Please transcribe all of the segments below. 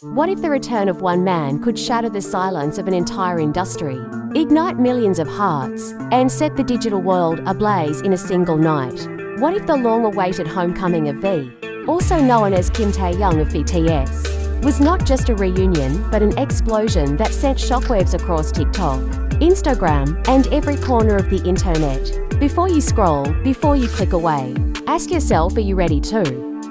What if the return of one man could shatter the silence of an entire industry, ignite millions of hearts, and set the digital world ablaze in a single night? What if the long-awaited homecoming of V, also known as Kimtaehyung of BTS, was not just a reunion but an explosion that sent shockwaves across TikTok, Instagram, and every corner of the internet? Before you scroll, before you click away, ask yourself, are you ready to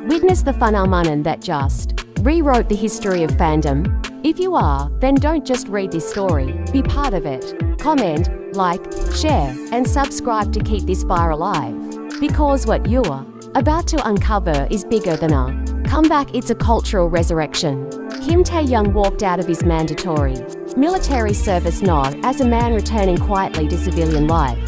witness the phenomenon that just rewrote the history of fandom? If you are, then don't just read this story, be part of it. Comment, like, share, and subscribe to keep this fire alive. Because what you're about to uncover is bigger than a comeback, it's a cultural resurrection. Kimtaehyung walked out of his mandatory military service not as a man returning quietly to civilian life,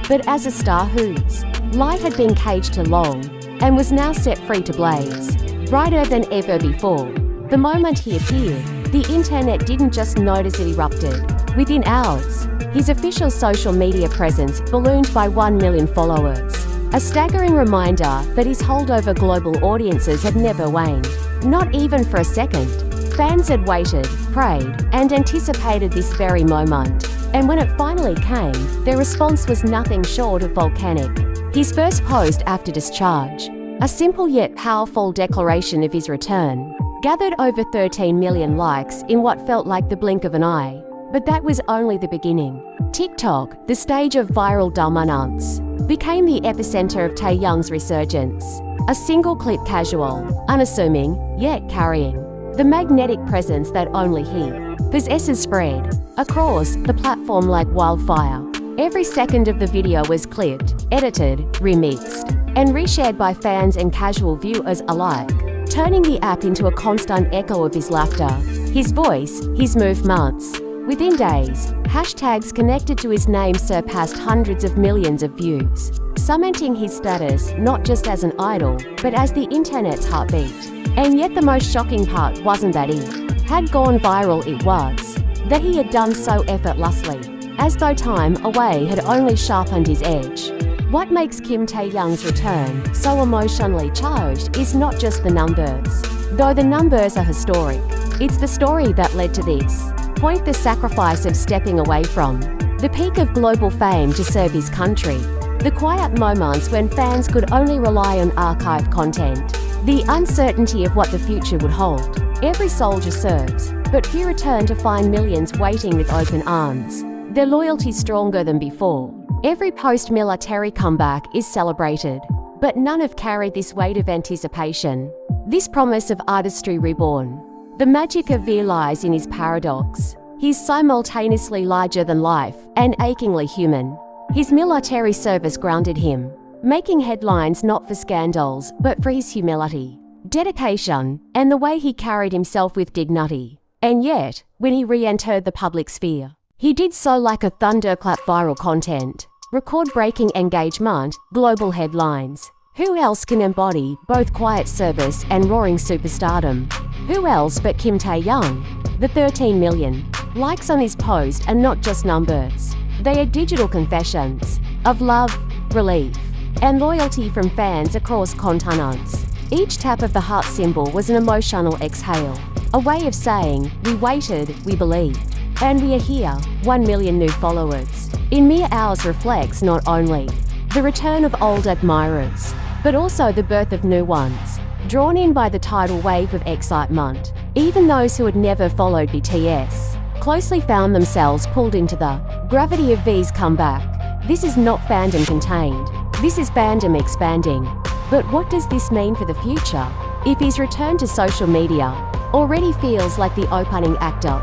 but as a star whose life had been caged too long and was now set free to blaze brighter than ever before. The moment he appeared, the internet didn't just notice, it erupted. Within hours, his official social media presence ballooned by 1 million followers. A staggering reminder that his hold over global audiences had never waned. Not even for a second. Fans had waited, prayed, and anticipated this very moment. And when it finally came, their response was nothing short of volcanic. His first post after discharge, a simple yet powerful declaration of his return, gathered over 13 million likes in what felt like the blink of an eye. But that was only the beginning. TikTok, the stage of viral dominance, became the epicenter of Taehyung's resurgence. A single clip, casual, unassuming, yet carrying the magnetic presence that only he possesses, spread across the platform like wildfire. Every second of the video was clipped, edited, remixed, and reshared by fans and casual viewers alike, turning the app into a constant echo of his laughter, his voice, his movements. Within days, hashtags connected to his name surpassed hundreds of millions of views, cementing his status not just as an idol, but as the internet's heartbeat. And yet the most shocking part wasn't that he had gone viral, it was that he had done so effortlessly, as though time away had only sharpened his edge. What makes Kimtaehyung's return so emotionally charged is not just the numbers, though the numbers are historic. It's the story that led to this point, the sacrifice of stepping away from the peak of global fame to serve his country, the quiet moments when fans could only rely on archived content, the uncertainty of what the future would hold. Every soldier serves, but few return to find millions waiting with open arms, their loyalty stronger than before. Every post-military comeback is celebrated, but none have carried this weight of anticipation, this promise of artistry reborn. The magic of V lies in his paradox. He's simultaneously larger than life and achingly human. His military service grounded him, making headlines not for scandals, but for his humility, dedication, and the way he carried himself with dignity. And yet, when he re-entered the public sphere, he did so like a thunderclap, viral content, record-breaking engagement, global headlines. Who else can embody both quiet service and roaring superstardom? Who else but Kimtaehyung? The 13 million likes on his post are not just numbers. They are digital confessions of love, relief, and loyalty from fans across continents. Each tap of the heart symbol was an emotional exhale, a way of saying, we waited, we believed, and we are here. 1 million new followers in mere hours reflects not only the return of old admirers, but also the birth of new ones, drawn in by the tidal wave of excitement. Even those who had never followed BTS closely found themselves pulled into the gravity of V's comeback. This is not fandom contained, this is fandom expanding. But what does this mean for the future? If his return to social media already feels like the opening act of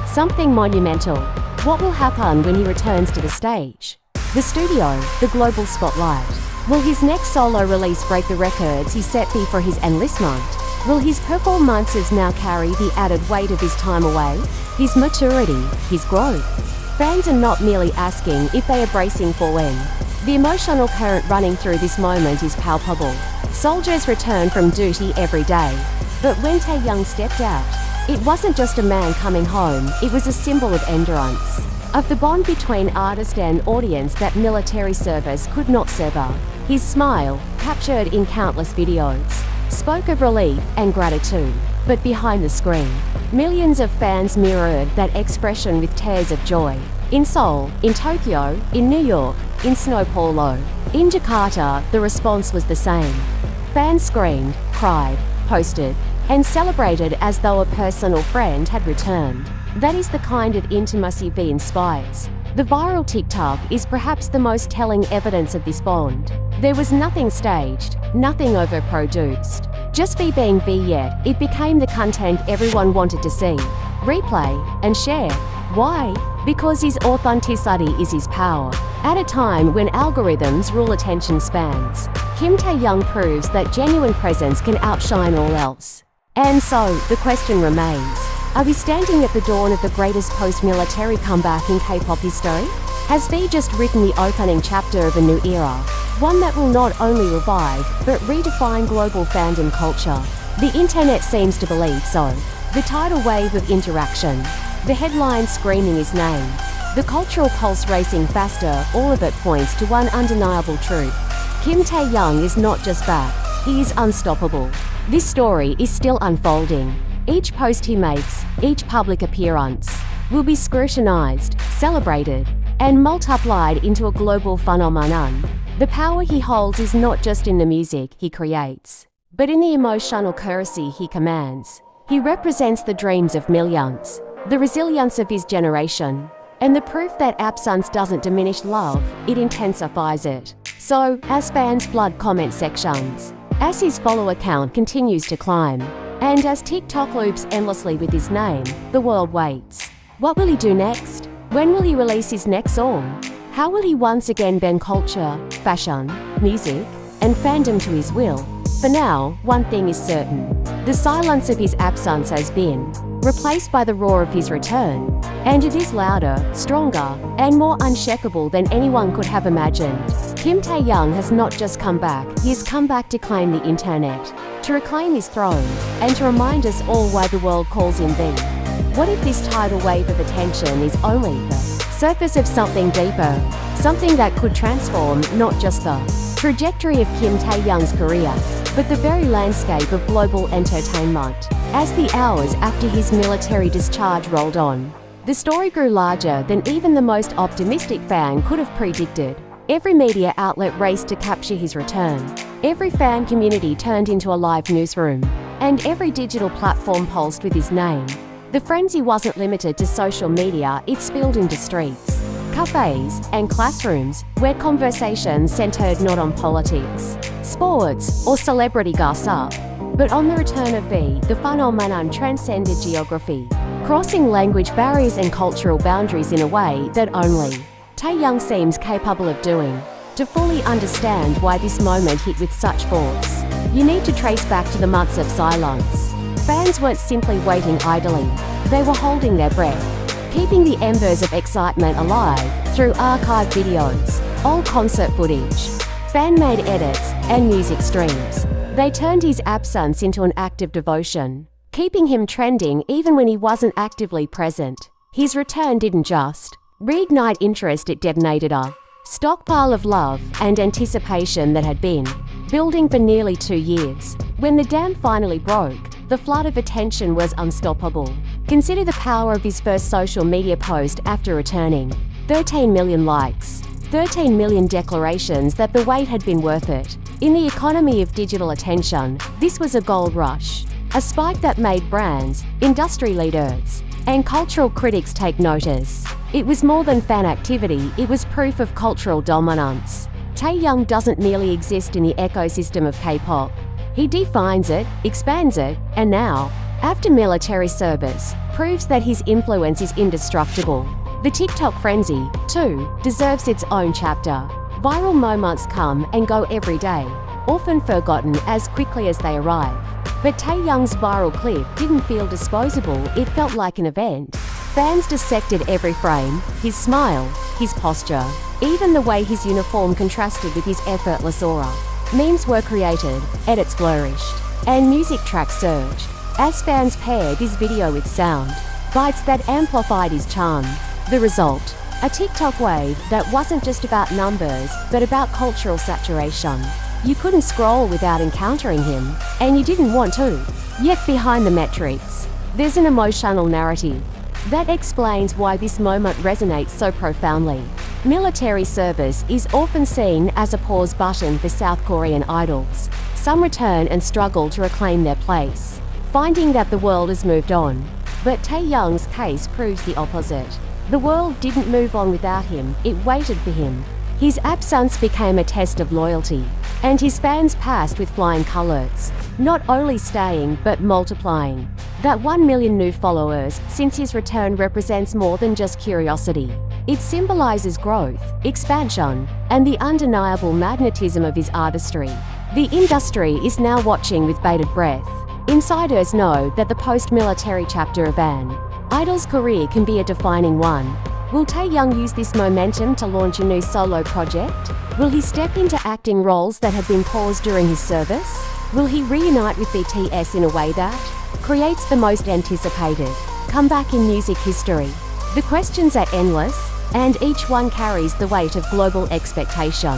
something monumental, what will happen when he returns to the stage, the studio, the global spotlight? Will his next solo release break the records he set before his enlistment? Will his performances now carry the added weight of his time away, his maturity, his growth? Fans are not merely asking if they are bracing for when. The emotional current running through this moment is palpable. Soldiers return from duty every day. But when Taehyung stepped out, it wasn't just a man coming home, it was a symbol of endurance, of the bond between artist and audience that military service could not sever. His smile, captured in countless videos, spoke of relief and gratitude. But behind the screen, Millions of fans mirrored that expression with tears of joy. In Seoul, in Tokyo, in New York, in Sao Paulo, in Jakarta, the response was the same. Fans screamed, cried, posted, and celebrated as though a personal friend had returned. That is the kind of intimacy V inspires. The viral TikTok is perhaps the most telling evidence of this bond. There was nothing staged, nothing overproduced. Just V being V, yet it became the content everyone wanted to see, replay, and share. Why? Because his authenticity is his power. At a time when algorithms rule attention spans, Kimtaehyung proves that genuine presence can outshine all else. And so, the question remains, are we standing at the dawn of the greatest post-military comeback in K-pop history? Has V just written the opening chapter of a new era? One that will not only revive, but redefine global fandom culture. The internet seems to believe so. The tidal wave of interaction. The headlines screaming his name. The cultural pulse racing faster, all of it points to one undeniable truth. Kimtaehyung is not just back, he is unstoppable. This story is still unfolding. Each post he makes, each public appearance, will be scrutinized, celebrated, and multiplied into a global phenomenon. The power he holds is not just in the music he creates, but in the emotional currency he commands. He represents the dreams of millions, the resilience of his generation, and the proof that absence doesn't diminish love, it intensifies it. So, as fans flood comment sections, as his follower count continues to climb, and as TikTok loops endlessly with his name, the world waits. What will he do next? When will he release his next song? How will he once again bend culture, fashion, music, and fandom to his will? For now, one thing is certain. The silence of his absence has been replaced by the roar of his return, and it is louder, stronger, and more unshakable than anyone could have imagined. Kimtaehyung has not just come back, he has come back to claim the internet, to reclaim his throne, and to remind us all why the world calls him V. What if this tidal wave of attention is only the surface of something deeper, something that could transform not just the trajectory of Kimtaehyung's career, but the very landscape of global entertainment? As the hours after his military discharge rolled on, the story grew larger than even the most optimistic fan could have predicted. Every media outlet raced to capture his return. Every fan community turned into a live newsroom, and every digital platform pulsed with his name. The frenzy wasn't limited to social media, it spilled into streets, cafes, and classrooms, where conversations centered not on politics, sports, or celebrity gossip, but on the return of V. The phenomenon transcended geography, crossing language barriers and cultural boundaries in a way that only Taehyung seems capable of doing. To fully understand why this moment hit with such force, you need to trace back to the months of silence. Fans weren't simply waiting idly, they were holding their breath, keeping the embers of excitement alive through archived videos, old concert footage, fan-made edits, and music streams. They turned his absence into an act of devotion, keeping him trending even when he wasn't actively present. His return didn't just reignite interest, it detonated a stockpile of love and anticipation that had been building for nearly 2 years. When the dam finally broke, the flood of attention was unstoppable. Consider the power of his first social media post after returning. 13 million likes, 13 million declarations that the wait had been worth it. In the economy of digital attention, this was a gold rush, a spike that made brands, industry leaders, and cultural critics take notice. It was more than fan activity, it was proof of cultural dominance. Taehyung doesn't merely exist in the ecosystem of K-pop. He defines it, expands it, and now, after military service, proves that his influence is indestructible. The TikTok frenzy, too, deserves its own chapter. Viral moments come and go every day, often forgotten as quickly as they arrive. But Taehyung's viral clip didn't feel disposable, it felt like an event. Fans dissected every frame, his smile, his posture, even the way his uniform contrasted with his effortless aura. Memes were created, edits flourished, and music tracks surged, as fans paired his video with sound bites that amplified his charm. The result? A TikTok wave that wasn't just about numbers, but about cultural saturation. You couldn't scroll without encountering him, and you didn't want to. Yet behind the metrics, There's an emotional narrative that explains why this moment resonates so profoundly. Military service is often seen as a pause button for South Korean idols. Some return and struggle to reclaim their place, finding that the world has moved on. But Taehyung's case proves the opposite. The world didn't move on without him, it waited for him. His absence became a test of loyalty, and his fans passed with flying colors, not only staying but multiplying. That 1 million new followers since his return represents more than just curiosity. It symbolizes growth, expansion, and the undeniable magnetism of his artistry. The industry is now watching with bated breath. Insiders know that the post-military chapter of an idol's career can be a defining one. Will Taehyung use this momentum to launch a new solo project? Will he step into acting roles that have been paused during his service? Will he reunite with BTS in a way that creates the most anticipated comeback in music history? The questions are endless, and each one carries the weight of global expectation.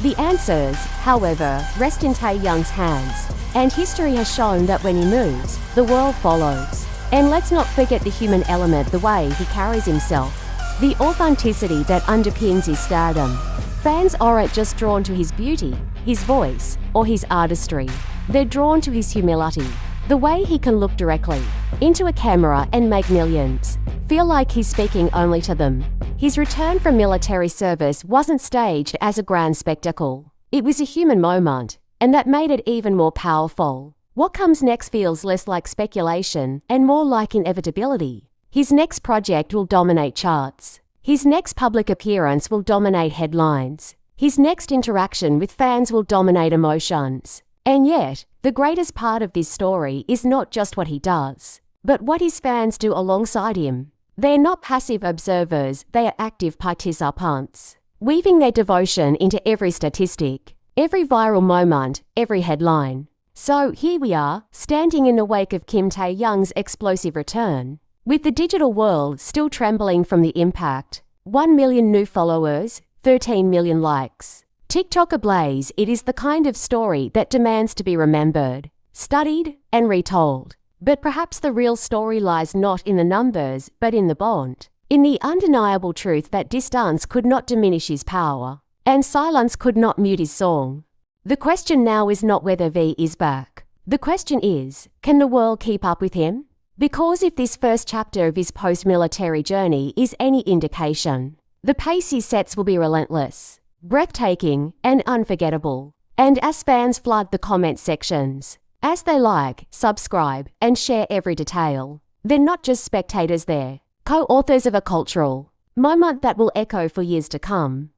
The answers, however, rest in Taehyung's hands, and history has shown that when he moves, the world follows. And let's not forget the human element, the way he carries himself, the authenticity that underpins his stardom. Fans aren't just drawn to his beauty, his voice, or his artistry. They're drawn to his humility, the way he can look directly into a camera and make millions feel like he's speaking only to them. His return from military service wasn't staged as a grand spectacle. It was a human moment, and that made it even more powerful. What comes next feels less like speculation and more like inevitability. His next project will dominate charts. His next public appearance will dominate headlines. His next interaction with fans will dominate emotions. And yet, the greatest part of this story is not just what he does, but what his fans do alongside him. They're not passive observers, they are active participants, weaving their devotion into every statistic, every viral moment, every headline. So here we are, standing in the wake of Kim Taehyung's explosive return, with the digital world still trembling from the impact. 1 million new followers, 13 million likes. TikTok ablaze, it is the kind of story that demands to be remembered, studied, and retold. But perhaps the real story lies not in the numbers, but in the bond. In the undeniable truth that distance could not diminish his power, and silence could not mute his song. The question now is not whether V is back. The question is, can the world keep up with him? Because if this first chapter of his post-military journey is any indication, the pace he sets will be relentless, breathtaking, and unforgettable. And as fans flood the comment sections, as they like, subscribe, and share every detail, they're not just spectators, they're co-authors of a cultural moment that will echo for years to come.